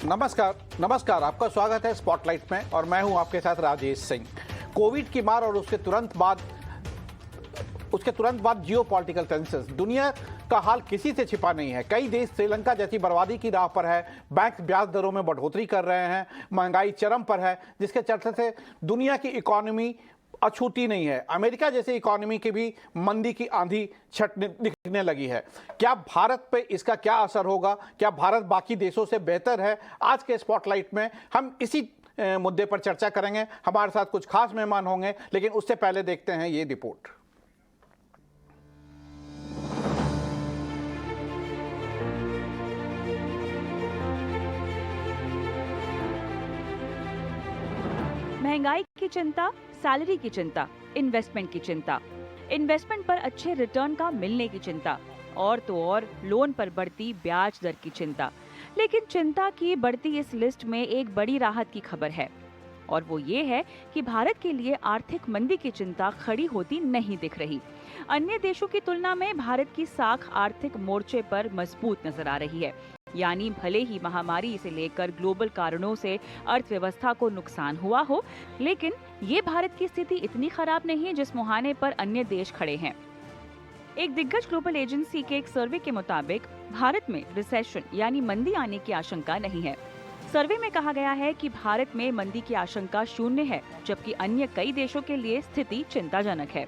नमस्कार आपका स्वागत है स्पॉटलाइट में और मैं हूं आपके साथ राजेश सिंह। कोविड की मार और उसके तुरंत बाद जियोपॉलिटिकल टेंशंस, दुनिया का हाल किसी से छिपा नहीं है। कई देश श्रीलंका जैसी बर्बादी की राह पर है, बैंक ब्याज दरों में बढ़ोतरी कर रहे हैं, महंगाई चरम पर है, जिसके चलते से दुनिया की इकोनॉमी अछूती नहीं है। अमेरिका जैसी इकोनॉमी की भी मंदी की आंधी छटने दिखने लगी है। क्या भारत पे इसका क्या असर होगा? क्या भारत बाकी देशों से बेहतर है? आज के स्पॉटलाइट में हम इसी मुद्दे पर चर्चा करेंगे। हमारे साथ कुछ खास मेहमान होंगे, लेकिन उससे पहले देखते हैं ये रिपोर्ट। महंगाई की चिंता, सैलरी की चिंता, इन्वेस्टमेंट की चिंता, इन्वेस्टमेंट पर अच्छे रिटर्न का मिलने की चिंता और तो और लोन पर बढ़ती ब्याज दर की चिंता। लेकिन चिंता की बढ़ती इस लिस्ट में एक बड़ी राहत की खबर है और वो ये है कि भारत के लिए आर्थिक मंदी की चिंता खड़ी होती नहीं दिख रही। अन्य देशों की तुलना में भारत की साख आर्थिक मोर्चे पर मजबूत नजर आ रही है। यानी भले ही महामारी से लेकर ग्लोबल कारणों से अर्थव्यवस्था को नुकसान हुआ हो, लेकिन ये भारत की स्थिति इतनी खराब नहीं है जिस मुहाने पर अन्य देश खड़े हैं। एक दिग्गज ग्लोबल एजेंसी के एक सर्वे के मुताबिक भारत में रिसेशन यानी मंदी आने की आशंका नहीं है। सर्वे में कहा गया है कि भारत में मंदी की आशंका 0 है, जबकि अन्य कई देशों के लिए स्थिति चिंताजनक है।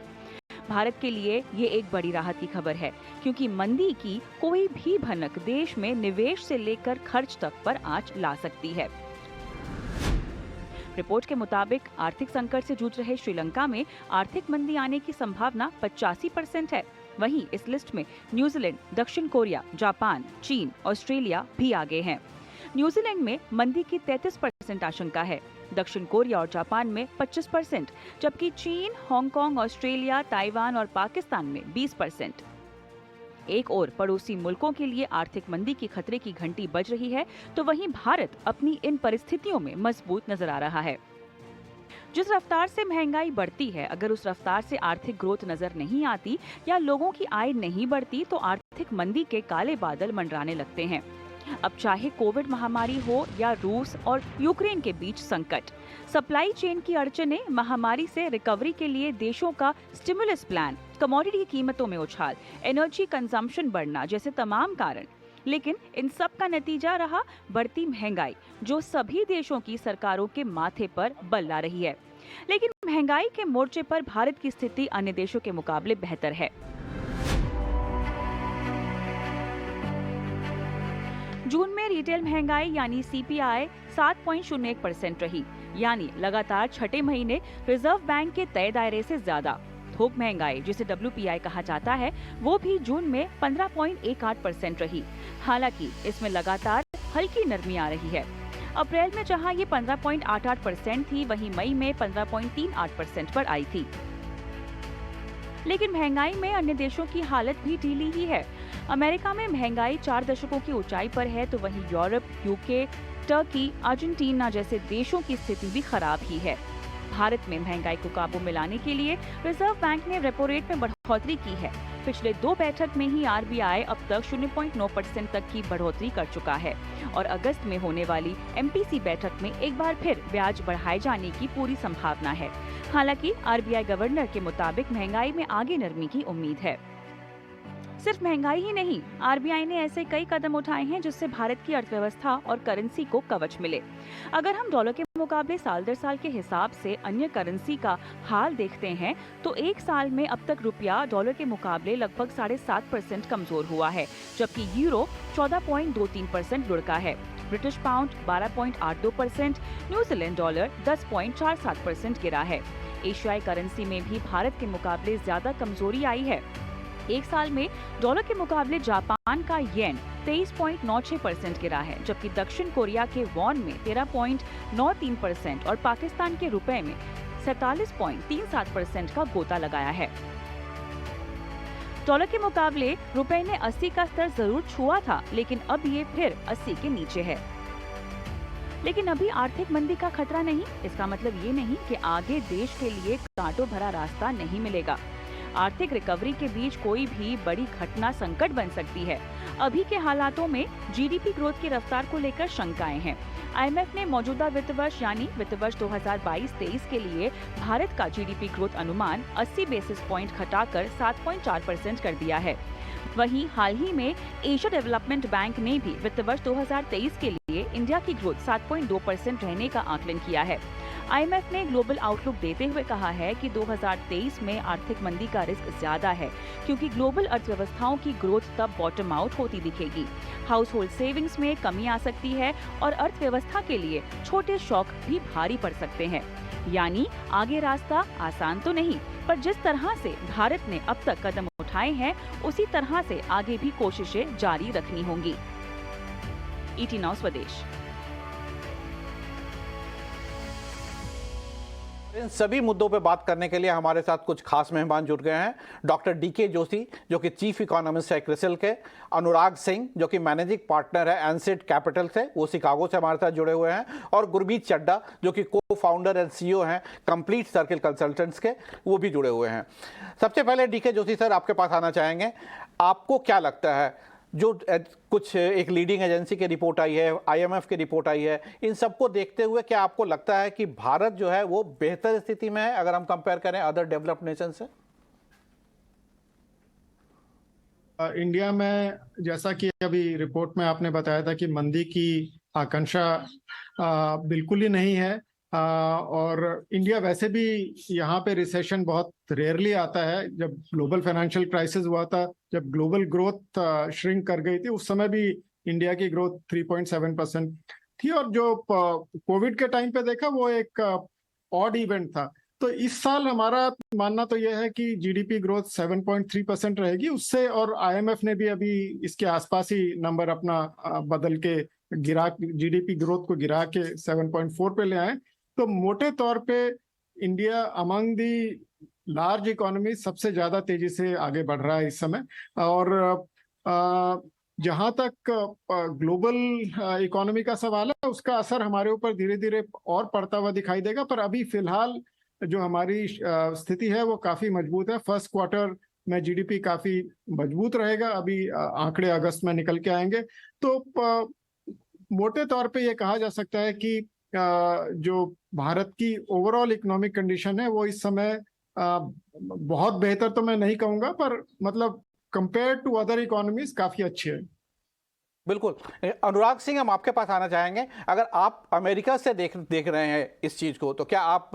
भारत के लिए ये एक बड़ी राहत की खबर है, क्योंकि मंदी की कोई भी भनक देश में निवेश से लेकर खर्च तक पर आंच ला सकती है। रिपोर्ट के मुताबिक आर्थिक संकट से जूझ रहे श्रीलंका में आर्थिक मंदी आने की संभावना 85% है। वहीं इस लिस्ट में न्यूजीलैंड, दक्षिण कोरिया, जापान, चीन, ऑस्ट्रेलिया भी आगे हैं। न्यूजीलैंड में मंदी की 33% आशंका है, दक्षिण कोरिया और जापान में 25%, जबकि चीन, हांगकांग, ऑस्ट्रेलिया, ताइवान और पाकिस्तान में 20%। एक और पड़ोसी मुल्कों के लिए आर्थिक मंदी की खतरे की घंटी बज रही है, तो वहीं भारत अपनी इन परिस्थितियों में मजबूत नजर आ रहा है। जिस रफ्तार से महंगाई बढ़ती है, अगर उस रफ्तार से आर्थिक ग्रोथ नजर नहीं आती या लोगों की आय नहीं बढ़ती, तो आर्थिक मंदी के काले बादल मंडराने लगते हैं। अब चाहे कोविड महामारी हो या रूस और यूक्रेन के बीच संकट, सप्लाई चेन की अड़चनें, महामारी से रिकवरी के लिए देशों का स्टिमुलस प्लान, कमोडिटी की कीमतों में उछाल, एनर्जी कंजम्पशन बढ़ना जैसे तमाम कारण, लेकिन इन सब का नतीजा रहा बढ़ती महंगाई, जो सभी देशों की सरकारों के माथे पर बल ला रही है। लेकिन महंगाई के मोर्चे पर भारत की स्थिति अन्य देशों के मुकाबले बेहतर है। जून में रिटेल महंगाई यानी सीपीआई 7.01% रही, यानी लगातार छठे महीने रिजर्व बैंक के तय दायरे से ज्यादा। थोक महंगाई, जिसे WPI कहा जाता है, वो भी जून में 15.18% रही। हालांकि इसमें लगातार हल्की नरमी आ रही है। अप्रैल में जहां ये 15.88% थी, वहीं मई में 15.38% पर आई थी। लेकिन महंगाई में अन्य देशों की हालत भी ढीली ही है। अमेरिका में महंगाई 4 दशकों की ऊंचाई पर है, तो वहीं यूरोप, यूके, टर्की, अर्जेंटीना जैसे देशों की स्थिति भी खराब ही है। भारत में महंगाई को काबू में लाने के लिए रिजर्व बैंक ने रेपो रेट में बढ़ोतरी की है। पिछले 2 बैठक में ही RBI अब तक 0.9% तक की बढ़ोतरी कर चुका है और अगस्त में होने वाली MPC बैठक में एक बार फिर ब्याज बढ़ाए जाने की पूरी संभावना है। हालांकि RBI गवर्नर के मुताबिक महंगाई में आगे नरमी की उम्मीद है। सिर्फ महंगाई ही नहीं, RBI ने ऐसे कई कदम उठाए हैं जिससे भारत की अर्थव्यवस्था और करेंसी को कवच मिले। अगर हम डॉलर के मुकाबले साल दर साल के हिसाब से अन्य करेंसी का हाल देखते हैं, तो एक साल में अब तक रुपया डॉलर के मुकाबले लगभग 7.5% कमजोर हुआ है, जबकि यूरो 14.23% लुढ़का है, ब्रिटिश पाउंड 12.82%, न्यूजीलैंड डॉलर 10.47% गिरा है। एशियाई करेंसी में भी भारत के मुकाबले ज्यादा कमजोरी आई है। एक साल में डॉलर के मुकाबले जापान का येन 23.96% गिरा है, जबकि दक्षिण कोरिया के वॉन में 13.93% और पाकिस्तान के रुपए में 47.37% का गोता लगाया है। डॉलर के मुकाबले रुपए ने 80 का स्तर जरूर छुआ था, लेकिन अब ये फिर 80 के नीचे है। लेकिन अभी आर्थिक मंदी का खतरा नहीं। इसका मतलब ये नहीं कि आगे देश के लिए कांटों भरा रास्ता नहीं मिलेगा। आर्थिक रिकवरी के बीच कोई भी बड़ी घटना संकट बन सकती है। अभी के हालातों में जीडीपी ग्रोथ की रफ्तार को लेकर शंकाएं हैं। आईएमएफ ने मौजूदा वित्त वर्ष यानी वित्त वर्ष 2022-23 के लिए भारत का जीडीपी ग्रोथ अनुमान 80 बेसिस पॉइंट घटाकर 7.4% कर दिया है। वहीं हाल ही में एशिया डेवलपमेंट बैंक ने भी वित्त वर्ष 2023 के लिए इंडिया की ग्रोथ 7.2% रहने का आकलन किया है। आईएमएफ ने ग्लोबल आउटलुक देते हुए कहा है कि 2023 में आर्थिक मंदी का रिस्क ज्यादा है, क्योंकि ग्लोबल अर्थव्यवस्थाओं की ग्रोथ तब बॉटम आउट होती दिखेगी। हाउस होल्ड सेविंग्स में कमी आ सकती है और अर्थव्यवस्था के लिए छोटे शॉक भी भारी पड़ सकते हैं। यानी आगे रास्ता आसान तो नहीं, पर जिस तरह से भारत ने अब तक कदम उठाए हैं, उसी तरह से आगे भी कोशिशें जारी रखनी होंगी। ईटी नाउ स्वदेश। इन सभी मुद्दों पर बात करने के लिए हमारे साथ कुछ खास मेहमान जुड़ गए हैं। डॉक्टर डीके जोशी जो कि चीफ इकोनॉमिस्ट है क्रिसिल के, अनुराग सिंह जो कि मैनेजिंग पार्टनर है एनसेट कैपिटल से, वो शिकागो से हमारे साथ जुड़े हुए हैं, और गुरमीत चड्डा जो कि को फाउंडर एंड सीईओ हैं कंप्लीट सर्किल कंसल्टेंट्स के, वो भी जुड़े हुए हैं। सबसे पहले डीके जोशी सर आपके पास आना चाहेंगे। आपको क्या लगता है, जो कुछ एक लीडिंग एजेंसी की रिपोर्ट आई है, आईएमएफ की रिपोर्ट आई है, इन सबको देखते हुए क्या आपको लगता है कि भारत जो है वो बेहतर स्थिति में है अगर हम कंपेयर करें अदर डेवलप्ड नेशन से? इंडिया में जैसा कि अभी रिपोर्ट में आपने बताया था कि मंदी की आकांक्षा बिल्कुल ही नहीं है, और इंडिया वैसे भी यहाँ पे रिसेशन बहुत रेयरली आता है। जब ग्लोबल फाइनेंशियल क्राइसिस हुआ था, जब ग्लोबल ग्रोथ श्रिंक कर गई थी, उस समय भी इंडिया की ग्रोथ 3.7% थी, और जो कोविड के टाइम पे देखा वो एक ऑड इवेंट था। तो इस साल हमारा मानना तो यह है कि जीडीपी ग्रोथ 7.3% रहेगी उससे, और आईएमएफ ने भी अभी इसके आसपास ही नंबर अपना बदल के गिरा, जीडीपी ग्रोथ को गिरा के 7.4 पे ले आए। तो मोटे तौर पे India among the large economy सबसे ज्यादा तेजी से आगे बढ़ रहा है इस समय, और जहां तक ग्लोबल इकोनॉमी का सवाल है, उसका असर हमारे ऊपर धीरे धीरे और पड़ता हुआ दिखाई देगा। पर अभी फिलहाल जो हमारी स्थिति है वो काफी मजबूत है। फर्स्ट क्वार्टर में जीडीपी काफी मजबूत रहेगा। अभी आंकड़े अगस्त में निकल के आएंगे, तो मोटे तौर पे ये कहा जा सकता है कि जो भारत की ओवरऑल इकोनॉमिक कंडीशन है वो इस समय बहुत बेहतर तो मैं नहीं कहूंगा, पर मतलब कंपेयर टू अदर इकोनॉमीज काफी अच्छी है। बिल्कुल। अनुराग सिंह, हम आपके पास आना चाहेंगे। अगर आप अमेरिका से देख रहे हैं इस चीज को, तो क्या आप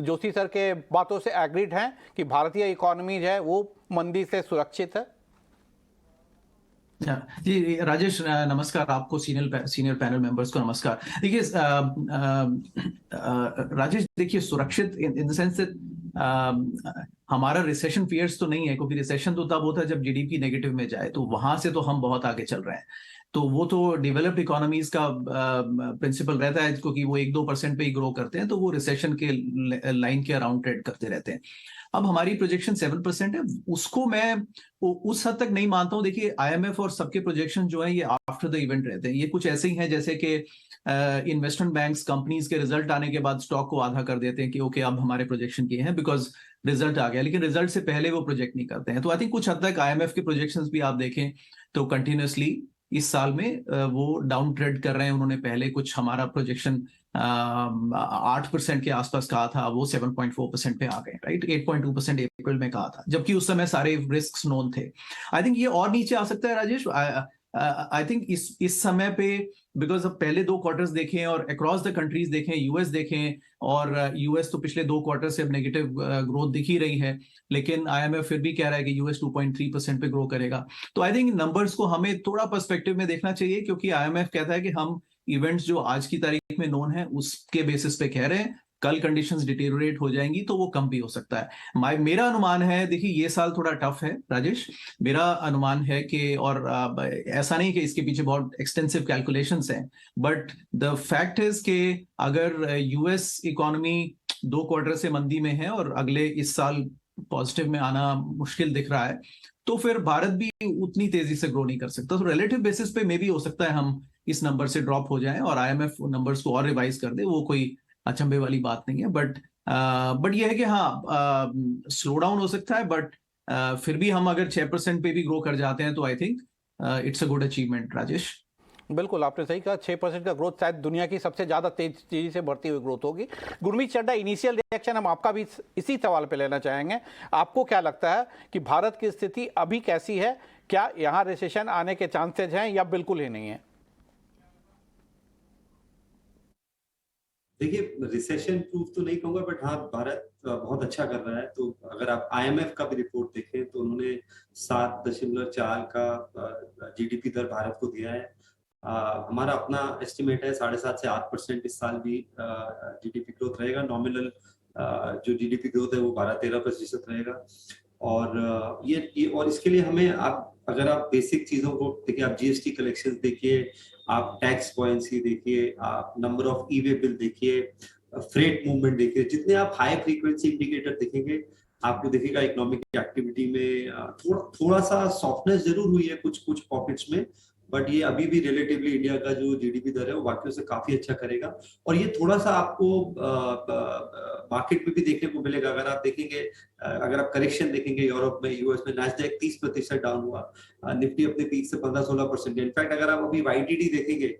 जोशी सर के बातों से एग्रीड हैं कि भारतीय इकोनॉमी जो है वो मंदी से सुरक्षित है? जी राजेश, नमस्कार आपको, सीनियर पैनल मेंबर्स को नमस्कार। देखिए राजेश, देखिए सुरक्षित इन द सेंस हमारा रिसेशन फियर्स तो नहीं है, क्योंकि रिसेशन तो तब होता है जब जीडीपी नेगेटिव में जाए, तो वहां से तो हम बहुत आगे चल रहे हैं। तो वो तो डेवलप्ड इकोनॉमीज का प्रिंसिपल रहता है, क्योंकि वो 1-2% पे ही ग्रो करते हैं, तो वो रिसेशन के लाइन के अराउंड ट्रेड करते रहते हैं। अब हमारी प्रोजेक्शन 7% है, उसको मैं उस हद तक नहीं मानता हूं। देखिए आईएमएफ और सबके प्रोजेक्शन जो है ये आफ्टर द इवेंट रहते हैं। ये कुछ ऐसे ही हैं जैसे कि इन्वेस्टमेंट बैंक्स कंपनीज के रिजल्ट आने के बाद स्टॉक को आधा कर देते हैं कि ओके अब हमारे प्रोजेक्शन किए हैं बिकॉज रिजल्ट आ गया, लेकिन रिजल्ट से पहले वो प्रोजेक्ट नहीं करते हैं। तो आई थिंक कुछ हद तक आईएमएफ के प्रोजेक्शंस भी आप देखें तो कंटिन्यूअसली इस साल में वो डाउन ट्रेड कर रहे हैं। उन्होंने पहले कुछ हमारा प्रोजेक्शन 8% के आसपास कहा था, वो 7.4% पे आ गए, राइट। 8.2% अप्रैल में कहा था, जबकि उस समय सारे रिस्क नोन थे। आई थिंक ये और नीचे आ सकता है राजेश। आई थिंक इस समय पे बिकॉज अब पहले 2 क्वार्टर्स देखें और अक्रॉस द कंट्रीज देखें, यूएस देखें, और यूएस तो पिछले 2 क्वार्टर से अब नेगेटिव ग्रोथ दिख ही रही है, लेकिन आईएमएफ फिर भी कह रहा है कि यूएस 2.3% पे ग्रो करेगा। तो आई थिंक नंबर्स को हमें थोड़ा पर्सपेक्टिव में देखना चाहिए, क्योंकि आईएमएफ कहता है कि हम इवेंट्स जो आज की तारीख में नोन है उसके बेसिस पे कह रहे हैं, कल कंडीशंस डिटेरियोरेट हो जाएंगी तो वो कम भी हो सकता है। मेरा अनुमान है, देखिए ये साल थोड़ा टफ है राजेश, मेरा अनुमान है कि, और ऐसा नहीं कि इसके पीछे बहुत एक्सटेंसिव कैलकुलेशंस हैं, बट द फैक्ट इज कि अगर यूएस इकोनॉमी 2 क्वार्टर से मंदी में है और अगले इस साल पॉजिटिव में आना मुश्किल दिख रहा है, तो फिर भारत भी उतनी तेजी से ग्रो नहीं कर सकता। तो रिलेटिव बेसिस पे मे भी हो सकता है हम इस नंबर से ड्रॉप हो जाएं और आईएमएफ नंबर्स को और रिवाइज कर दे, वो कोई अचंभे वाली बात नहीं है। बट ये है कि हाँ स्लो डाउन हो सकता है, बट फिर भी हम अगर 6% पे भी ग्रो कर जाते हैं तो I think it's a good achievement. Rajesh बिल्कुल आपने सही कहा, 6% का ग्रोथ शायद दुनिया की सबसे ज्यादा तेजी से बढ़ती हुई ग्रोथ होगी। गुरमीत चड्ढा, इनिशियल रिएक्शन हम आपका भी इसी सवाल पे लेना चाहेंगे। आपको क्या लगता है कि भारत की स्थिति अभी कैसी है? क्या यहाँ रिसेशन आने के चांसेज हैं या बिल्कुल ही नहीं है? देखिए, रिसेशन प्रूफ तो नहीं कहूंगा, बट हाँ भारत बहुत अच्छा कर रहा है। तो अगर आप IMF का भी रिपोर्ट देखें तो उन्होंने 7.4 का जीडीपी दर भारत को दिया है। हमारा अपना एस्टिमेट है 7.5 से 8% इस साल भी जीडीपी ग्रोथ रहेगा। नॉमिनल जो जीडीपी ग्रोथ है वो 12-13% रहेगा। और ये और इसके लिए हमें अगर आप बेसिक चीजों को देखिए, आप जीएसटी कलेक्शन देखिए, आप टैक्स पॉइंसी देखिए, आप number of E way bill देखिए, फ्रेट मूवमेंट देखिए, जितने आप हाई फ्रीक्वेंसी इंडिकेटर देखेंगे आपको देखिएगा इकोनॉमिक एक्टिविटी में थोड़ा सा सॉफ्टनेस जरूर हुई है कुछ पॉकेट्स में, बट ये अभी भी रिलेटिवली इंडिया का जो जीडीपी दर है वो बाकियों से काफी अच्छा करेगा। और ये थोड़ा सा आपको मार्केट में भी देखने को मिलेगा। अगर आप देखेंगे, अगर आप करेक्शन देखेंगे यूरोप में, यूएस में नैस्डैक 30% डाउन हुआ, निफ्टी अपने पीक से 15-16%। इनफैक्ट अगर आप अभी YTD देखेंगे,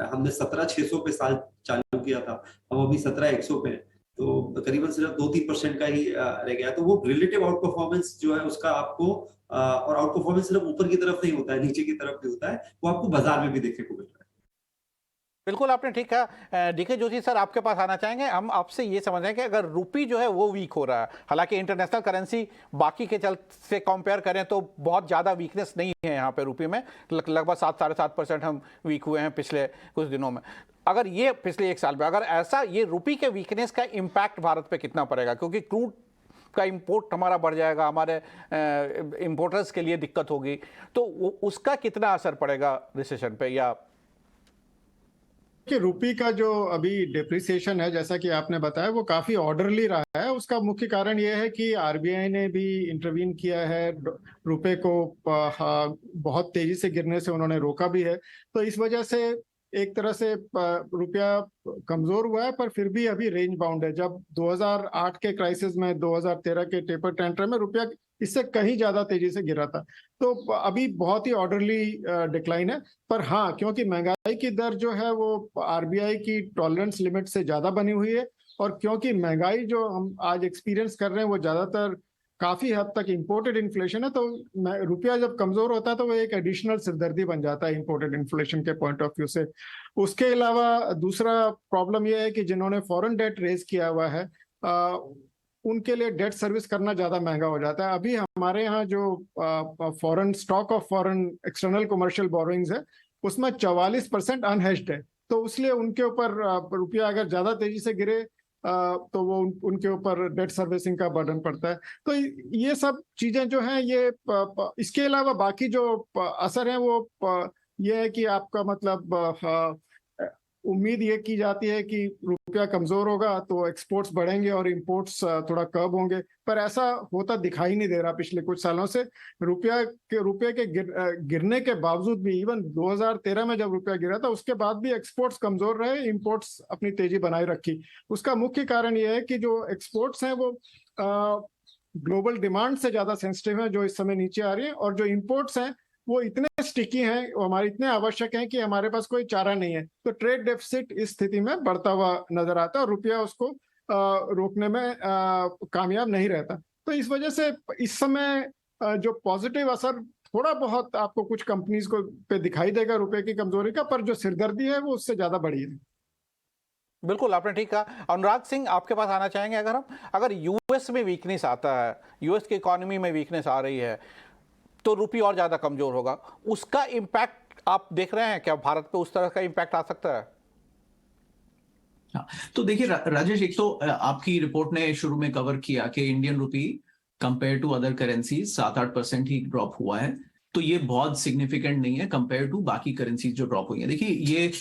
हमने 17,600 पे साल चालू किया था, हम अभी 17,100 पे, तो करीबन सिर्फ 2-3% का ही रह गया। तो वो रिलेटिव आउट परफॉर्मेंस जो है उसका आपको, और आउट परफॉर्मेंस सिर्फ ऊपर की तरफ नहीं होता है, नीचे की तरफ भी होता है, वो आपको बाजार में भी देखने को मिल रहा है। बिल्कुल आपने ठीक कहा। डीके जोशी सर, आपके पास आना चाहेंगे। हम आपसे ये समझ रहे हैं कि अगर रुपी जो है वो वीक हो रहा है, हालांकि इंटरनेशनल करेंसी बाकी के से कंपेयर करें तो बहुत ज़्यादा वीकनेस नहीं है यहाँ पे रुपी में, लगभग 7-7.5% हम वीक हुए हैं पिछले कुछ दिनों में। अगर ये पिछले एक साल में अगर ऐसा ये रुपी के वीकनेस का इम्पैक्ट भारत पे कितना पड़ेगा? क्योंकि क्रूड का इंपोर्ट हमारा बढ़ जाएगा, हमारे इंपोर्टर्स के लिए दिक्कत होगी, तो उसका कितना असर पड़ेगा रिसेशन पे? या कि रुपी का जो अभी डिप्रिसिएशन है, जैसा कि आपने बताया, वो काफी ऑर्डरली रहा है। उसका मुख्य कारण ये है कि आरबीआई ने भी इंटरवीन किया है, रुपए को बहुत तेजी से गिरने से उन्होंने रोका भी है। तो इस वजह से एक तरह से रुपया कमजोर हुआ है, पर फिर भी अभी रेंज बाउंड है। जब 2008 के क्राइसिस में, 2013 के टेपर टेंट्रम में रुपया इससे कहीं ज्यादा तेजी से गिरा था। तो अभी बहुत ही ऑर्डरली डिक्लाइन है। पर हाँ, क्योंकि महंगाई की दर जो है वो आरबीआई की टॉलरेंस लिमिट से ज्यादा बनी हुई है, और क्योंकि महंगाई जो हम आज एक्सपीरियंस कर रहे हैं वो ज्यादातर काफी हद तक इंपोर्टेड इन्फ्लेशन है, तो रुपया जब कमजोर होता है तो वो एक एडिशनल सिरदर्दी बन जाता है इंपोर्टेड इन्फ्लेशन के पॉइंट ऑफ व्यू से। उसके अलावा दूसरा प्रॉब्लम यह है कि जिन्होंने फॉरेन डेट रेज किया हुआ है, उनके लिए डेट सर्विस करना ज्यादा महंगा हो जाता है। अभी हमारे यहाँ जो foreign stock of foreign external commercial borrowings है, उसमें 44% अनहेज्ड है। तो इसलिए उनके ऊपर रुपया अगर ज्यादा तेजी से गिरे तो वो उनके ऊपर डेट सर्विसिंग का बर्डन पड़ता है। तो ये सब चीजें जो हैं, ये इसके अलावा बाकी जो असर है वो ये है कि आपका मतलब उम्मीद ये की जाती है कि रुपया कमजोर होगा तो एक्सपोर्ट्स बढ़ेंगे और इंपोर्ट्स थोड़ा कम होंगे, पर ऐसा होता दिखाई नहीं दे रहा पिछले कुछ सालों से। रुपये के गिरने के बावजूद भी, इवन 2013 में जब रुपया गिरा था उसके बाद भी एक्सपोर्ट्स कमजोर रहे, इंपोर्ट्स अपनी तेजी बनाए रखी। उसका मुख्य कारण ये है कि जो एक्सपोर्ट्स हैं वो ग्लोबल डिमांड से ज्यादा सेंसिटिव है, जो इस समय नीचे आ रही है, और जो इंपोर्ट्स हैं वो इतने स्टिकी हैं, वो हमारे इतने आवश्यक हैं कि हमारे पास कोई चारा नहीं है। तो ट्रेड डेफिसिट इस स्थिति में बढ़ता हुआ नजर आता है और रुपया उसको रोकने में कामयाब नहीं रहता। तो इस वजह से इस समय जो पॉजिटिव असर थोड़ा बहुत आपको कुछ कंपनीज को पे दिखाई देगा रुपए की कमजोरी का, पर जो सिरदर्दी है वो उससे ज्यादा बड़ी है। बिल्कुल आपने ठीक कहा। अनुराग सिंह, आपके पास आना चाहेंगे। अगर यूएस में वीकनेस आता है, यूएस की इकोनॉमी में वीकनेस आ रही है, तो रुपये और ज्यादा कमजोर होगा, उसका इंपैक्ट आप देख रहे हैं क्या? भारत पे उस तरह का इंपैक्ट आ सकता है? हाँ, तो देखिए राजेश, एक तो आपकी रिपोर्ट ने शुरू में कवर किया कि Indian rupee compare to other currencies 7-8% ही ड्रॉप हुआ है। तो ये बहुत सिग्निफिकेंट नहीं है कंपेयर टू बाकी करेंसीज जो ड्रॉप हुई है। देखिए, ये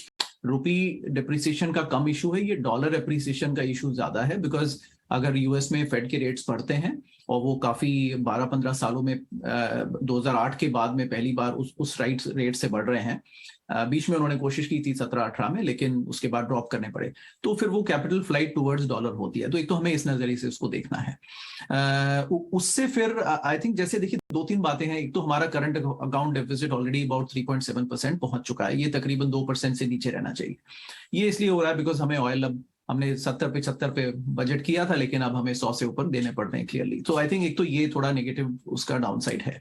रुपी डिप्रिसिएशन का कम इशू है, ये डॉलर एप्रिसिएशन का इशू ज्यादा है, बिकॉज अगर यूएस में फेड के रेट्स बढ़ते हैं और वो काफी 12-15 सालों में 2008 के बाद में पहली बार उस रेट से बढ़ रहे हैं। बीच में उन्होंने कोशिश की थी 17-18 में, लेकिन उसके बाद ड्रॉप करने पड़े, तो फिर वो कैपिटल फ्लाइट टुवर्ड्स डॉलर होती है। तो एक तो हमें इस नजरिए से उसको देखना है। उससे फिर आई थिंक जैसे देखिए 2-3 बातें हैं। एक तो हमारा current account deficit already about 3.7% पहुंच चुका है, ये तकरीबन 2% से नीचे रहना चाहिए। ये इसलिए हो रहा है बिकॉज हमें ऑयल, अब हमने 70-75 पे बजट किया था, लेकिन अब हमें 100 से ऊपर देने पड़ रहे हैं क्लियरली। तो आई थिंक एक तो ये थोड़ा नेगेटिव उसका डाउन साइड है।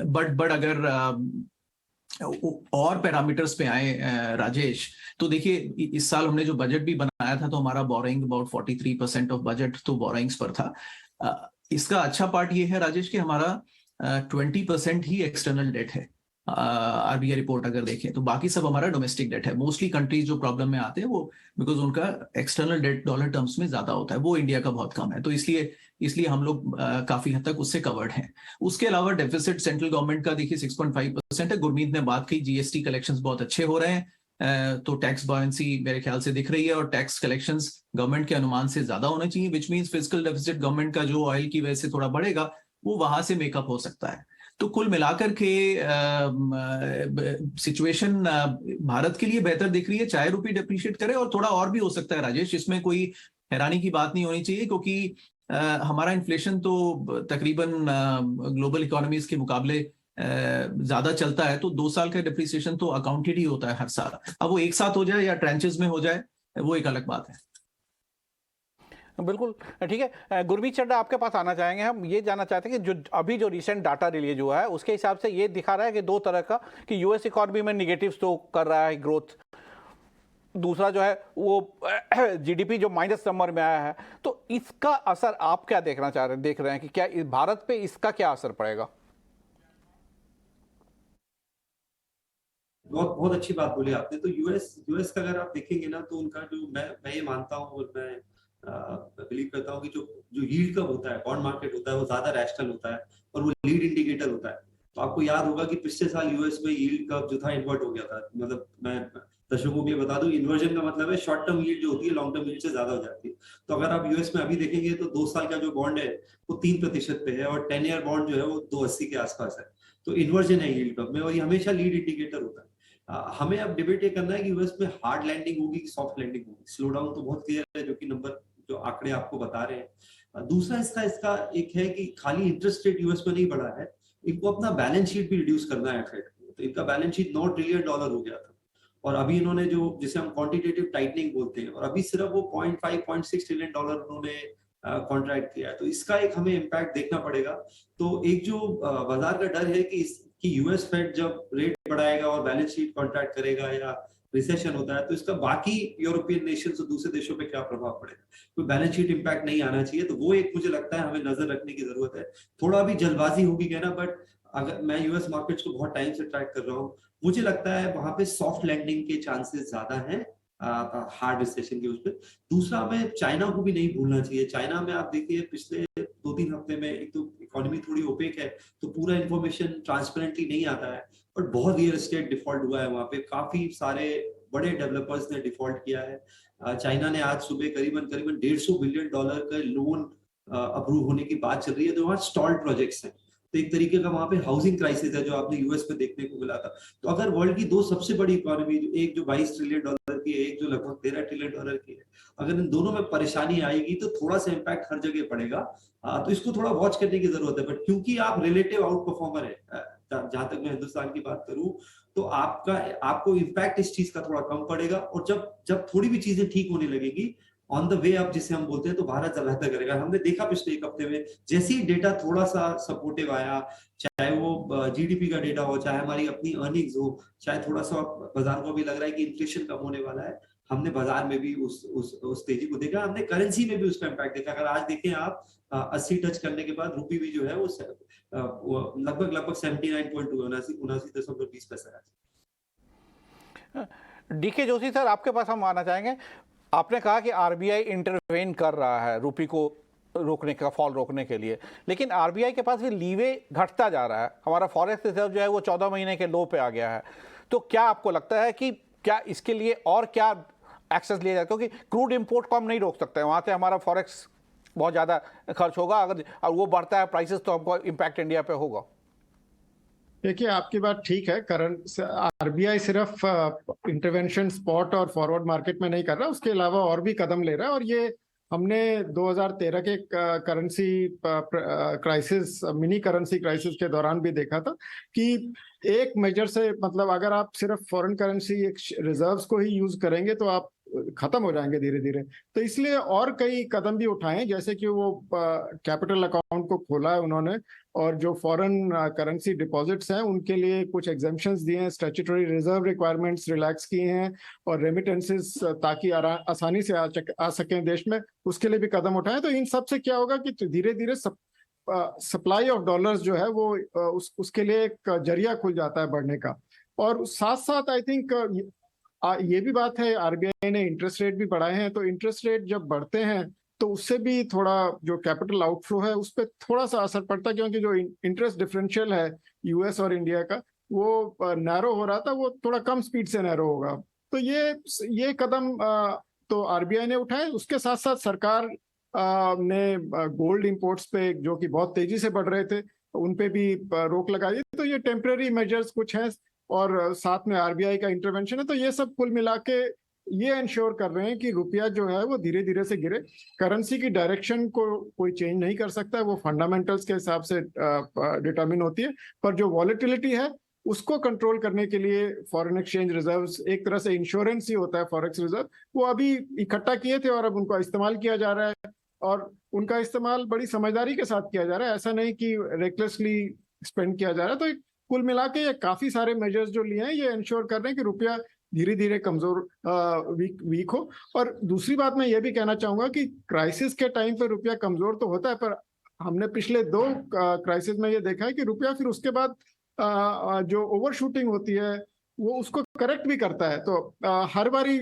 बट अगर और पैरामीटर्स पे आए राजेश, तो देखिए इस साल हमने जो बजट भी बनाया था तो हमारा बोरोइंग अबाउट 43% ऑफ बजट तो बोरोइंग्स पर था। इसका अच्छा पार्ट ये है राजेश कि हमारा 20% ही एक्सटर्नल डेट है। आरबीआई रिपोर्ट अगर देखें तो बाकी सब हमारा डोमेस्टिक डेट है। मोस्टली कंट्रीज जो प्रॉब्लम में आते हैं वो बिकॉज उनका एक्सटर्नल डेट डॉलर टर्म्स में ज्यादा होता है, वो इंडिया का बहुत कम है। तो इसलिए हम लोग काफी हद तक उससे कवर्ड हैं। उसके अलावा डेफिसिट सेंट्रल गवर्नमेंट का देखिए 6.5% है। गुरमीत ने बात की, जीएसटी कलेक्शंस बहुत अच्छे हो रहे हैं, तो टैक्स बॉयंसी मेरे ख्याल से दिख रही है, और टैक्स कलेक्शंस गवर्नमेंट के अनुमान से ज्यादा होने चाहिए, which means fiscal deficit government का जो ऑयल की वजह से थोड़ा बढ़ेगा वो वहां से मेकअप हो सकता है। तो कुल मिलाकर के सिचुएशन भारत के लिए बेहतर दिख रही है, चाहे रुपये डिप्रिशिएट करे, और थोड़ा और भी हो सकता है राजेश, इसमें कोई हैरानी की बात नहीं होनी चाहिए, क्योंकि हमारा इन्फ्लेशन तो तकरीबन ग्लोबल इकोनॉमीज के मुकाबले ज्यादा चलता है, तो 2 साल का डिप्रिसिएशन तो अकाउंटेड ही होता है हर साल। अब वो एक साथ हो जाए या ट्रेंचेस में हो जाए वो एक अलग बात है। बिल्कुल ठीक है। गुरमीत चड्ढा, आपके पास आना चाहेंगे। हम ये जानना चाहते हैं कि जो रिसेंट डाटा रिलीज हुआ है उसके हिसाब से ये दिखा रहा है कि 2 तरह का, कि यूएस इकोनॉमी में निगेटिव तो कर रहा है ग्रोथ, दूसरा जो है वो जीडीपी जो माइनस नंबर में आया है। तो इसका असर आप क्या देख रहे हैं कि क्या भारत पे इसका क्या असर पड़ेगा? बहुत अच्छी बात बोली आपने। तो यूएस का अगर आप देखेंगे ना, तो उनका जो मैं ये मानता हूँ और मैं बिलीव करता हूँ कि जो यील्ड कर्व होता है, बॉन्ड मार्केट होता है, वो ज्यादा रैशनल होता है और वो लीड इंडिकेटर होता है। तो आपको याद होगा कि पिछले साल यूएस में यील्ड कर्व जो था इन्वर्ट हो गया था। मतलब मैं दर्शकों के लिए बता दूं, इन्वर्जन का मतलब है शॉर्ट टर्म यील्ड जो होती है लॉन्ग टर्म यील्ड से ज्यादा हो जाती है। तो अगर आप यूएस में अभी देखेंगे तो 2 साल का जो बॉन्ड है वो 3% पे है, और 10 ईयर बॉन्ड जो है वो 2.80 के आसपास है। तो इन्वर्जन है यील्ड कर्व में, और ये हमेशा लीड इंडिकेटर होता है। हमें अब डिबेट ये करना है कि यूएस में हार्ड लैंडिंग होगी कि सॉफ्ट लैंडिंग होगी। स्लो डाउन तो बहुत क्लियर है, जो कि नंबर जो आंकड़े आपको बता रहे हैं। दूसरा इसका एक है कि खाली इंटरेस्ट रेट यूएस में नहीं बढ़ा है, इनको अपना बैलेंस शीट भी रिड्यूस करना है फेड को। तो इनका बैलेंस शीट $9 ट्रिलियन हो गया था, और अभी इन्होंने जो जिसे हम क्वांटिटेटिव टाइटनिंग बोलते हैं, और अभी सिर्फ वो 0.5-0.6 ट्रिलियन डॉलर उन्होंने कॉन्ट्रैक्ट किया है। तो इसका एक हमें इम्पैक्ट देखना पड़ेगा। तो एक जो बाजार का डर है कि यूएस फेड जब रेट बढ़ाएगा और बैलेंस शीट कॉन्ट्रैक्ट करेगा या रिसेशन होता है, तो इसका बाकी यूरोपियन नेशंस और दूसरे देशों पे क्या प्रभाव पड़ेगा। कोई बैलेंस शीट इंपैक्ट नहीं आना चाहिए। तो वो एक मुझे लगता है हमें नजर रखने की जरूरत है। थोड़ा भी जल्दबाजी होगी कहना, बट अगर मैं यूएस मार्केट्स को बहुत टाइम से ट्रैक कर रहा हूँ, मुझे लगता है वहां पे सॉफ्ट लैंडिंग के चांसेस ज्यादा हैं हार्ड रिसेशन के उस पर। दूसरा, हमें चाइना को भी नहीं भूलना चाहिए। चाइना में आप देखिए पिछले 2-3 हफ्ते में एक तो इकोनॉमी थोड़ी ओपेक है, तो पूरा इंफॉर्मेशन ट्रांसपेरेंटली नहीं आता है, बट बहुत रियल एस्टेट डिफॉल्ट हुआ है वहां पे। काफी सारे बड़े डेवलपर्स ने डिफॉल्ट किया है। चाइना ने आज सुबह करीबन $150 बिलियन का लोन अप्रूव होने की बात चल रही है, तो वहाँ स्टॉल्ड प्रोजेक्ट्स हैं। तो एक तरीके का वहां पे हाउसिंग क्राइसिस है जो आपने यूएस में देखने को मिला था। तो अगर वर्ल्ड की 2 सबसे बड़ी इकोनॉमी, एक जो $22 ट्रिलियन की है, एक जो लगभग $13 ट्रिलियन की है, अगर इन दोनों में परेशानी आएगी तो थोड़ा सा इम्पैक्ट हर जगह पड़ेगा। तो इसको थोड़ा वॉच करने की जरूरत है। बट क्योंकि आप रिलेटिव आउट परफॉर्मर है, जहां तक मैं हिंदुस्तान की बात करूं, तो आपको इम्पैक्ट इस चीज का थोड़ा कम पड़ेगा। और जब थोड़ी भी चीजें ठीक होने लगेगी, ऑन द वे अप जिसे हम बोलते हैं, तो भारत ज्यादा बेहतर करेगा। हमने देखा पिछले 1 हफ्ते में जैसे ही डेटा थोड़ा सा सपोर्टिव आया, चाहे वो जीडीपी का डेटा हो, चाहे हमारी अपनी अर्निंग्स हो, चाहे थोड़ा सा बाजार को भी लग रहा है कि इन्फ्लेशन कम होने वाला है, हमने बाजार में भी उस तेजी को देखा। हमने करेंसी में भी उसका इम्पैक्ट देखा। अगर आज देखें आप 80 टच करने के बाद रुपी भी जो है वो लगभग 79.2 79.20 पैसा है। डीके जोशी सर, आपके पास हम आना चाहेंगे। आपने कहा कि आरबीआई इंटरवेन कर रहा है रुपये को रोकने का, फॉल रोकने के लिए, लेकिन आरबीआई के पास भी लीवे घटता जा रहा है। हमारा फॉरेक्स रिजर्व जो है वो 14 महीने के लो पे आ गया है। तो क्या आपको लगता है कि क्या इसके लिए और क्या एक्सेस लिया जाए, क्योंकि क्रूड इंपोर्ट को हम नहीं रोक सकते, वहाँ से हमारा फॉरेक्स बहुत ज़्यादा खर्च होगा, अगर और वो बढ़ता है प्राइसेस तो हमको इम्पैक्ट इंडिया पे होगा। देखिए, आपकी बात ठीक है। करंट आरबीआई सिर्फ इंटरवेंशन स्पॉट और फॉरवर्ड मार्केट में नहीं कर रहा, उसके अलावा और भी कदम ले रहा है। और ये हमने 2013 के currency crisis, mini currency crisis के दौरान भी देखा था कि एक मेजर से, मतलब अगर आप सिर्फ फॉरेन करेंसी रिजर्व्स को ही यूज करेंगे तो आप खत्म हो जाएंगे धीरे धीरे। तो इसलिए और कई कदम भी उठाए, जैसे कि वो कैपिटल अकाउंट को खोला है उन्होंने, और जो फॉरेन करेंसी डिपॉजिट्स हैं उनके लिए कुछ एग्जेम्पशंस दिए हैं, स्टैट्यूटरी रिजर्व रिक्वायरमेंट्स रिलैक्स किए हैं, और रेमिटेंसेस ताकि आसानी से आ सकें देश में, उसके लिए भी कदम उठाए। तो इन सब से क्या होगा कि धीरे धीरे सप्लाई ऑफ डॉलर्स जो है वो उसके लिए एक जरिया खुल जाता है बढ़ने का। और साथ साथ आई थिंक ये भी बात है, आरबीआई ने इंटरेस्ट रेट भी बढ़ाए हैं, तो इंटरेस्ट रेट जब बढ़ते हैं तो उससे भी थोड़ा जो कैपिटल आउटफ्लो है उस पर थोड़ा सा असर पड़ता है, क्योंकि जो इंटरेस्ट डिफरेंशियल है यूएस और इंडिया का वो नैरो हो रहा था, वो थोड़ा कम स्पीड से नैरो होगा। तो ये कदम तो आरबीआई ने उठाए। उसके साथ साथ सरकार ने गोल्ड इंपोर्ट्स पे, जो कि बहुत तेजी से बढ़ रहे थे, उन पे भी रोक लगाई। तो ये टेम्पररी मेजर्स कुछ हैं, और साथ में आरबीआई का इंटरवेंशन है। तो ये सब कुल मिला के ये इंश्योर कर रहे हैं कि रुपया जो है वो धीरे धीरे से गिरे। करेंसी की डायरेक्शन को कोई चेंज नहीं कर सकता है, वो फंडामेंटल्स के हिसाब से डिटरमिन होती है। पर जो वॉलेटिलिटी है उसको कंट्रोल करने के लिए फॉरेन एक्सचेंज रिजर्व्स एक तरह से इंश्योरेंस ही होता है, फॉरेक्स रिजर्व, वो अभी इकट्ठा किए थे और अब उनका इस्तेमाल किया जा रहा है। और उनका इस्तेमाल बड़ी समझदारी के साथ किया जा रहा है, ऐसा नहीं कि रेकलेसली स्पेंड किया जा रहा है। तो कुल मिला के ये काफी सारे मेजर्स जो लिए हैं ये इंश्योर कर रहे हैं कि रुपया धीरे धीरे कमजोर वीक हो। और दूसरी बात मैं ये भी कहना चाहूंगा कि क्राइसिस के टाइम पे रुपया कमजोर तो होता है, पर हमने पिछले 2 क्राइसिस में ये देखा है कि रुपया फिर उसके बाद जो ओवर शूटिंग होती है वो उसको करेक्ट भी करता है। तो हर बारी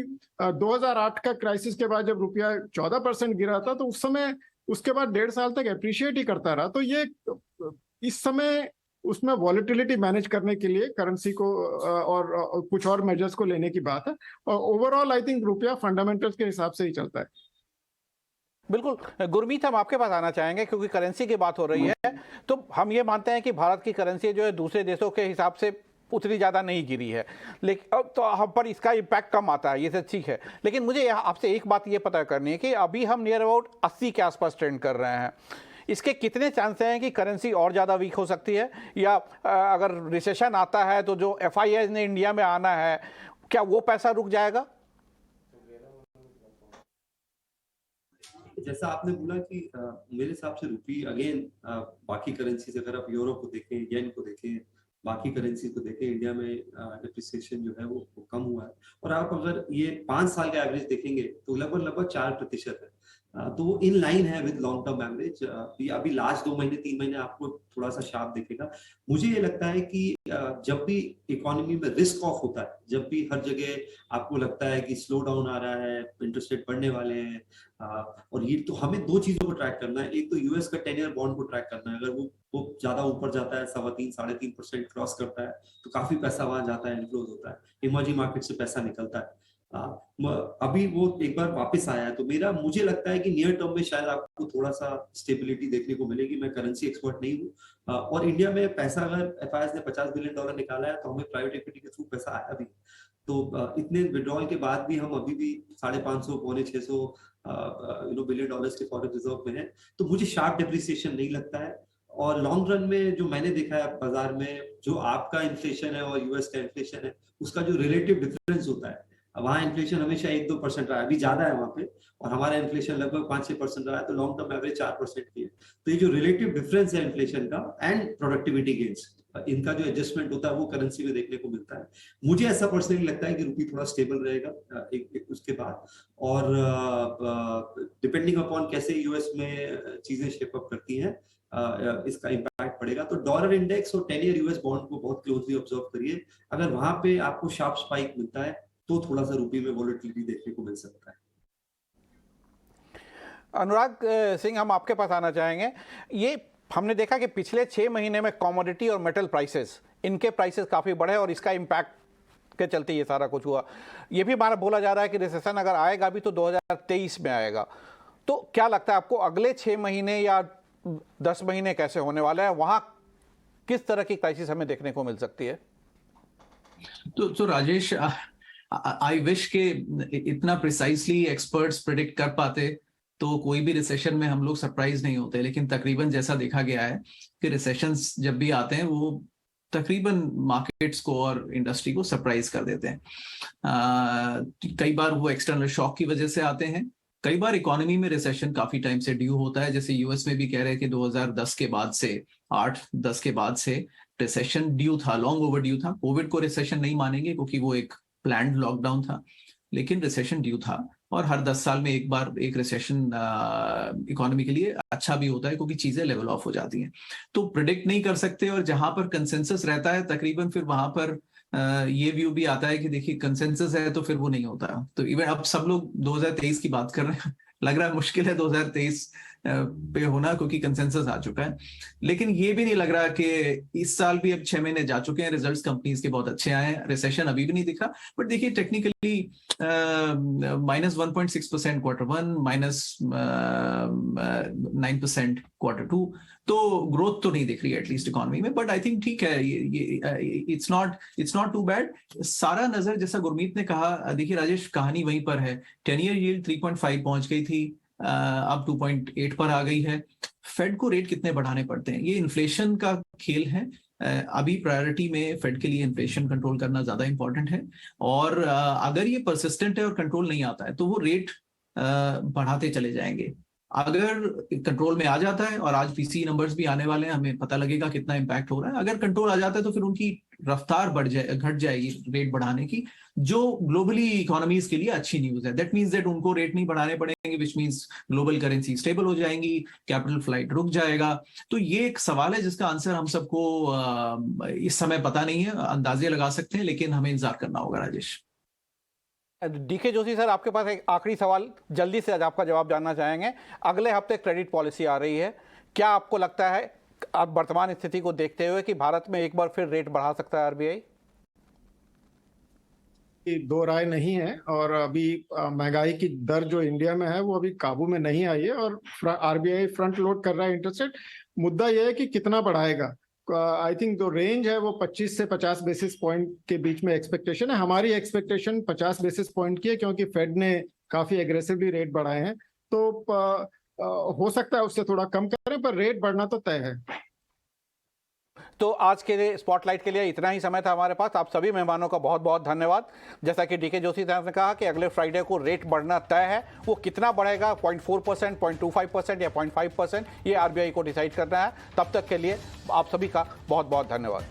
2008 का क्राइसिस के बाद जब रुपया 14% गिरा था तो उस समय उसके बाद 1.5 साल तक अप्रिशिएट ही करता रहा। तो ये इस समय उसमें वॉलेटिलिटी मैनेज करने के लिए करेंसी को और कुछ और मेजर्स को लेने की बात है। और ओवरऑल आई थिंक रुपया फंडामेंटल्स के हिसाब से ही चलता है। बिल्कुल गुरमीत, हम आपके पास आना चाहेंगे क्योंकि करेंसी की बात हो रही है। तो हम ये मानते हैं कि भारत की करेंसी जो है दूसरे देशों के हिसाब से उतनी ज़्यादा नहीं गिरी है, लेकिन अब तो हम पर इसका इम्पैक्ट कम आता है, ये तो ठीक है। लेकिन मुझे आपसे एक बात ये पता करनी है कि अभी हम नियर अबाउट 80 के आसपास ट्रेंड कर रहे हैं, इसके कितने चांस हैं कि करेंसी और ज़्यादा वीक हो सकती है, या अगर रिसेशन आता है तो जो FIIs ने इंडिया में आना है क्या वो पैसा रुक जाएगा? जैसा आपने बोला कि मेरे हिसाब से रुपी अगेन बाकी करेंसी, अगर आप यूरो को देखें, येन को देखें, बाकी करेंसी को देखें, इंडिया में डिप्रिसिएशन जो है वो कम हुआ है। और आप अगर ये 5 साल का एवरेज देखेंगे तो लगभग 4% है। तो वो इन लाइन है विद लॉन्ग टर्म एवरेज। अभी लास्ट 2 महीने 3 महीने आपको थोड़ा सा शार्प दिखेगा। मुझे ये लगता है कि जब भी इकोनॉमी में रिस्क ऑफ होता है, जब भी हर जगह आपको लगता है कि स्लो डाउन आ रहा है, इंटरेस्ट रेट बढ़ने वाले हैं, और ये तो हमें 2 चीजों को ट्रैक करना है। एक तो यूएस का 10 ईयर बॉन्ड को ट्रैक करना है। अगर वो ज्यादा ऊपर जाता है, 3.25 3.5% क्रॉस करता है तो काफी पैसा वहां जाता है, इनफ्लोज होता है, इमर्जिंग मार्केट से पैसा निकलता है। अभी वो एक बार वापस आया है, तो मुझे लगता है कि नियर टर्म में शायद आपको थोड़ा सा स्टेबिलिटी देखने को मिलेगी। मैं करेंसी एक्सपर्ट नहीं हूँ, और इंडिया में पैसा अगर FIIs ने $50 बिलियन निकाला है तो हमें प्राइवेट इक्विटी के थ्रू पैसा आया भी। तो इतने विड्रॉल के बाद भी हम अभी भी 550 पौने 600 बिलियन के फॉरेन रिजर्व में है। तो मुझे शार्प डिप्रिसिएशन नहीं लगता है। और लॉन्ग रन में जो मैंने देखा है बाजार में, जो आपका इन्फ्लेशन है और यूएस का इन्फ्लेशन है, उसका जो रिलेटिव डिफरेंस होता है, वहाँ इन्फ्लेशन हमेशा 1-2% रहा है, अभी ज्यादा है वहाँ पे, और हमारा इन्फ्लेशन लगभग 5-6% रहा है, तो लॉन्ग टर्म एवरेज 4% की है। तो ये जो रिलेटिव डिफरेंस है इन्फ्लेशन का एंड प्रोडक्टिविटी गेन्स, इनका जो एडजस्टमेंट होता है वो करेंसी में देखने को मिलता है। मुझे ऐसा पर्सनली लगता है कि रुपी थोड़ा स्टेबल रहेगा एक उसके बाद, और डिपेंडिंग अपॉन कैसे यूएस में चीजें शेप अप करती हैं, इसका इम्पैक्ट पड़ेगा। तो डॉलर इंडेक्स और 10 ईयर यूएस बॉन्ड को बहुत क्लोजली ऑब्जर्व करिए। अगर वहां पे आपको शार्प स्पाइक मिलता है तो थोड़ा सा रुपये में वॉलेटिलिटी देखने को मिल सकता है। अनुराग सिंह, हम आपके पास आना चाहेंगे। ये हमने देखा कि पिछले 6 महीने में कमोडिटी और मेटल प्राइसेस, इनके प्राइसेस काफ़ी बढ़े और इसका इम्पैक्ट के चलते ये सारा कुछ हुआ। ये भी हमारा बोला जा रहा है कि रिसेशन अगर आएगा भी तो 2023 में आएगा। तो क्या लगता है आपको अगले 6 महीने या 10 महीने कैसे होने वाले हैं? वहां किस तरह की क्राइसिस हमें देखने को मिल सकती है? तो राजेश, आई विश के इतना प्रिसाइसली एक्सपर्ट्स प्रिडिक्ट कर पाते तो कोई भी रिसेशन में हम लोग सरप्राइज नहीं होते, लेकिन तकरीबन जैसा देखा गया है कि रिसेशंस जब भी आते हैं वो तकरीबन मार्केट्स को और इंडस्ट्री को सरप्राइज कर देते हैं। कई बार वो एक्सटर्नल शॉक की वजह से आते हैं, कई बार इकोनॉमी में रिसेशन काफी टाइम से ड्यू होता है। जैसे यूएस में भी कह रहे हैं कि 2010 के बाद से 8-10 के बाद से रिसेशन ड्यू था, लॉन्ग ओवर ड्यू था। कोविड को रिसेशन नहीं मानेंगे क्योंकि वो एक प्लान्ड लॉकडाउन था, लेकिन रिसेशन ड्यू था। और हर 10 साल में एक बार एक रिसेशन इकोनॉमी के लिए अच्छा भी होता है क्योंकि चीजें लेवल ऑफ हो जाती हैं। तो प्रिडिक्ट नहीं कर सकते, और जहां पर कंसेंसस रहता है तकरीबन फिर वहां पर ये व्यू भी आता है कि देखिए कंसेंसस है तो फिर वो नहीं होता। तो इवन अब सब लोग 2023 की बात कर रहे हैं, लग रहा है मुश्किल है 2023 पे होना क्योंकि कंसेंसस आ चुका है। लेकिन ये भी नहीं लग रहा कि इस साल भी अब 6 महीने जा चुके हैं, रिजल्ट्स कंपनीज के बहुत अच्छे आए हैं, रिसेशन अभी भी नहीं दिखा। बट देखिए टेक्निकली -1.6% Q1, -9% Q2, तो ग्रोथ तो नहीं दिख रही है एटलीस्ट इकोनॉमी में। बट आई थिंक ठीक है, इट्स नॉट टू बैड। सारा नजर, जैसा गुरमीत ने कहा, देखिए राजेश कहानी वहीं पर है। 10-year यील्ड 3.5 पहुंच गई थी, अब 2.8 पर आ गई है। फेड को रेट कितने बढ़ाने पड़ते हैं, ये इन्फ्लेशन का खेल है। अभी प्रायोरिटी में फेड के लिए इन्फ्लेशन कंट्रोल करना ज्यादा इंपॉर्टेंट है, और अगर ये परसिस्टेंट है और कंट्रोल नहीं आता है तो वो रेट बढ़ाते चले जाएंगे। अगर कंट्रोल में आ जाता है, और आज पीसी नंबर्स भी आने वाले हैं, हमें पता लगेगा कितना इंपैक्ट हो रहा है। अगर कंट्रोल आ जाता है तो फिर उनकी रफ्तार घट जाएगी रेट बढ़ाने की, जो ग्लोबली इकोनॉमीज के लिए अच्छी न्यूज है। दैट मींस दैट उनको रेट नहीं बढ़ाने पड़ेंगे, which means global currency stable हो जाएंगी, कैपिटल फ्लाइट रुक जाएगा। तो ये एक सवाल है जिसका आंसर हम सबको इस समय पता नहीं है, अंदाजे लगा सकते हैं, लेकिन हमें इंतजार करना होगा। राजेश, डीके जोशी सर, आपके पास एक आखिरी सवाल, जल्दी से आज आपका जवाब जानना चाहेंगे। अगले हफ्ते क्रेडिट पॉलिसी आ रही है, क्या आपको लगता है अब वर्तमान स्थिति को देखते हुए कि भारत में एक बार फिर रेट बढ़ा सकता है आरबीआई? दो राय नहीं है, और अभी महंगाई की दर जो इंडिया में है वो अभी काबू में नहीं आई है, और आरबीआई फ्रंट लोड कर रहा है इंटरेस्ट रेट। मुद्दा यह है कि कितना बढ़ाएगा। आई थिंक जो रेंज है वो 25 से 50 बेसिस पॉइंट के बीच में एक्सपेक्टेशन है। हमारी एक्सपेक्टेशन 50 बेसिस पॉइंट की है, क्योंकि फेड ने काफी एग्रेसिवली रेट बढ़ाए हैं। तो हो सकता है उससे थोड़ा कम करें, पर रेट बढ़ना तो तय है। तो आज के लिए स्पॉटलाइट के लिए इतना ही समय था हमारे पास। आप सभी मेहमानों का बहुत बहुत धन्यवाद। जैसा कि डीके जोशी साहब ने कहा कि अगले फ्राइडे को रेट बढ़ना तय है, वो कितना बढ़ेगा, 0.4%, 0.25% या 0.5%, ये आरबीआई को डिसाइड करना है। तब तक के लिए आप सभी का बहुत बहुत धन्यवाद।